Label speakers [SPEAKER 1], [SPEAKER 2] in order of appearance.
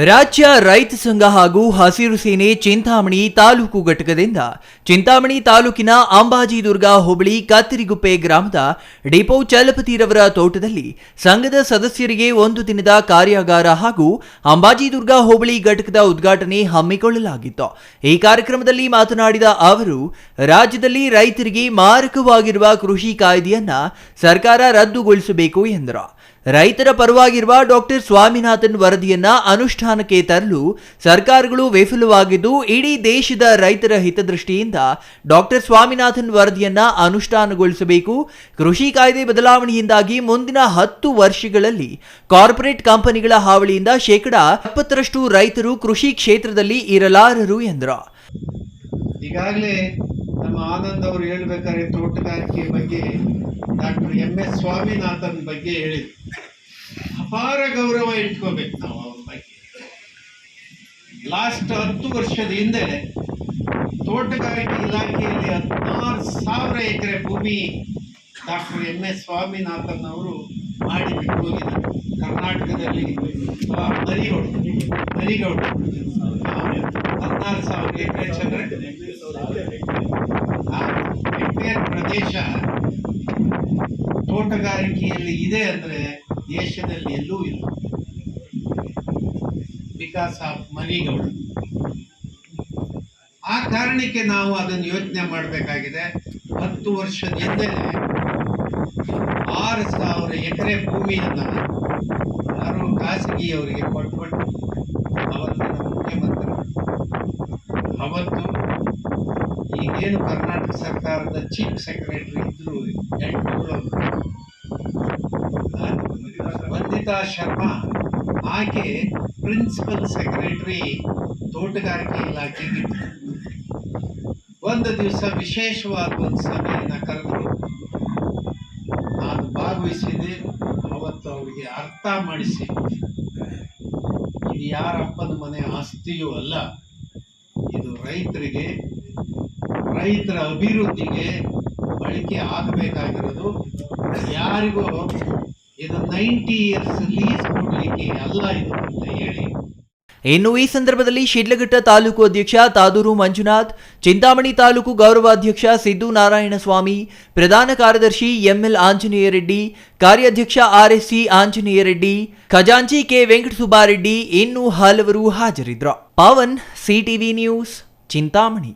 [SPEAKER 1] ರಾಜ್ಯ ರೈತ ಸಂಘ ಹಾಗೂ ಹಸಿರು ಸೇನೆ ಚಿಂತಾಮಣಿ ತಾಲೂಕು ಘಟಕದಿಂದ ಚಿಂತಾಮಣಿ ತಾಲೂಕಿನ ಅಂಬಾಜಿದುರ್ಗ ಹೋಬಳಿ ಕತ್ತರಿಗುಪ್ಪೆ ಗ್ರಾಮದ ಡಿಪೋ ಚಲಪತಿರವರ ತೋಟದಲ್ಲಿ ಸಂಘದ ಸದಸ್ಯರಿಗೆ ಒಂದು ದಿನದ ಕಾರ್ಯಾಗಾರ ಹಾಗೂ ಅಂಬಾಜಿದುರ್ಗ ಹೋಬಳಿ ಘಟಕದ ಉದ್ಘಾಟನೆ ಹಮ್ಮಿಕೊಳ್ಳಲಾಗಿತ್ತು. ಈ ಕಾರ್ಯಕ್ರಮದಲ್ಲಿ ಮಾತನಾಡಿದ ಅವರು, ರಾಜ್ಯದಲ್ಲಿ ರೈತರಿಗೆ ಮಾರಕವಾಗಿರುವ ಕೃಷಿ ಕಾಯ್ದೆಯನ್ನ ಸರ್ಕಾರ ರದ್ದುಗೊಳಿಸಬೇಕು ಎಂದರು. ರೈತರ ಪರವಾಗಿರುವ ಡಾಕ್ಟರ್ ಸ್ವಾಮಿನಾಥನ್ ವರದಿಯನ್ನ ಅನುಷ್ಠಾನಕ್ಕೆ ತರಲು ಸರ್ಕಾರಗಳು ವಿಫಲವಾಗಿದ್ದು, ಇಡೀ ದೇಶದ ರೈತರ ಹಿತದೃಷ್ಟಿಯಿಂದ ಡಾಕ್ಟರ್ ಸ್ವಾಮಿನಾಥನ್ ವರದಿಯನ್ನ ಅನುಷ್ಠಾನಗೊಳಿಸಬೇಕು. ಕೃಷಿ ಕಾಯ್ದೆ ಬದಲಾವಣೆಯಿಂದಾಗಿ ಮುಂದಿನ 10 ವರ್ಷಗಳಲ್ಲಿ ಕಾರ್ಪೊರೇಟ್ ಕಂಪನಿಗಳ ಹಾವಳಿಯಿಂದ 70% ರೈತರು ಕೃಷಿ ಕ್ಷೇತ್ರದಲ್ಲಿ ಇರಲಾರರು ಎಂದರು.
[SPEAKER 2] ಈಗಾಗಲೇ ನಮ್ಮ ಆನಂದ್ ಅವರು ಹೇಳ್ಬೇಕಾದ್ರೆ ತೋಟಗಾರಿಕೆ ಬಗ್ಗೆ ಡಾಕ್ಟರ್ MS ಸ್ವಾಮಿನಾಥನ್ ಬಗ್ಗೆ ಹೇಳಿದ್ರು. ಅಪಾರ ಗೌರವ ಇಟ್ಕೋಬೇಕು ನಾವು ಅವ್ರ ಬಗ್ಗೆ. ಲಾಸ್ಟ್ 10 ವರ್ಷದ ಹಿಂದೆ ತೋಟಗಾರಿಕೆ ಇಲಾಖೆಯಲ್ಲಿ 16,000 ಎಕರೆ ಭೂಮಿ ಡಾಕ್ಟರ್ MS ಸ್ವಾಮಿನಾಥನ್ ಅವರು ಮಾಡಿ ಬಿಟ್ಟು ಹೋಗಿದ್ದಾರೆ. ಕರ್ನಾಟಕದಲ್ಲಿ ಮರಿಗೌಡ 16,000 ಎಕರೆ ಹೆಕ್ಟೇರ್ ಪ್ರದೇಶ ತೋಟಗಾರಿಕೆಯಲ್ಲಿ ಇದೆ ಅಂದ್ರೆ ದೇಶದಲ್ಲಿ ಎಲ್ಲೂ ಇಲ್ಲ. Because of Marigowda. ಆ ಕಾರಣಕ್ಕೆ ನಾವು ಅದನ್ನು ಯೋಚನೆ ಮಾಡಬೇಕಾಗಿದೆ. 10 ವರ್ಷದ ಹಿಂದೆ 6,000 ಎಕರೆ ಭೂಮಿಯನ್ನ ಯಾರು ಖಾಸಗಿಯವರಿಗೆ ಕೊಟ್ಬಿಟ್ಟು ಅವತ್ತಿನ ಮುಖ್ಯಮಂತ್ರಿ ಅವತ್ತು ಈಗೇನು ಕರ್ನಾಟಕ ಸರ್ಕಾರದ ಚೀಫ್ ಸೆಕ್ರೆಟರಿ ಇದ್ರು ವಂದಿತಾ ಶರ್ಮಾ, ಆಕೆ ಪ್ರಿನ್ಸಿಪಲ್ ಸೆಕ್ರೆಟರಿ ತೋಟಗಾರಿಕೆ ಇಲಾಖೆಗೆ ಒಂದು ದಿವಸ ವಿಶೇಷವಾದ ಒಂದು ಸಭೆಯನ್ನು ಕರೆದು ನಾನು ಭಾಗವಹಿಸಿದ್ದೆ. ಅವತ್ತು ಅವರಿಗೆ ಅರ್ಥ ಮಾಡಿಸಿ, ಇದು ಯಾರಪ್ಪನ ಮನೆ ಆಸ್ತಿಯೂ ಅಲ್ಲ, ಇದು ರೈತರಿಗೆ, ರೈತರ ಅಭಿವೃದ್ಧಿಗೆ ಬಳಕೆ ಆಗಬೇಕಾಗಿರೋದು. ಯಾರಿಗೂ ಇದು 90 years ಲೀಸ್ ಕೊಡ್ಲಿಕ್ಕೆ ಅಲ್ಲ ಇದು ಅಂತ ಹೇಳಿ.
[SPEAKER 1] ಇನ್ನು ಈ ಸಂದರ್ಭದಲ್ಲಿ ಶಿಡ್ಲಘಟ್ಟ ತಾಲೂಕು ಅಧ್ಯಕ್ಷ ತಾದೂರು ಮಂಜುನಾಥ್, ಚಿಂತಾಮಣಿ ತಾಲೂಕು ಗೌರವಾಧ್ಯಕ್ಷ ಸಿದ್ದು ನಾರಾಯಣಸ್ವಾಮಿ, ಪ್ರಧಾನ ಕಾರ್ಯದರ್ಶಿ ML ಆಂಜನೇಯ ರೆಡ್ಡಿ, ಕಾರ್ಯಾಧ್ಯಕ್ಷ RSC ಆಂಜನೇಯ ರೆಡ್ಡಿ, ಖಜಾಂಚಿ ಕೆ ವೆಂಕಟಸುಬ್ಬಾರೆಡ್ಡಿ ಇನ್ನೂ ಹಲವರು ಹಾಜರಿದ್ದರು. Pavan, CTV news, Chintamani.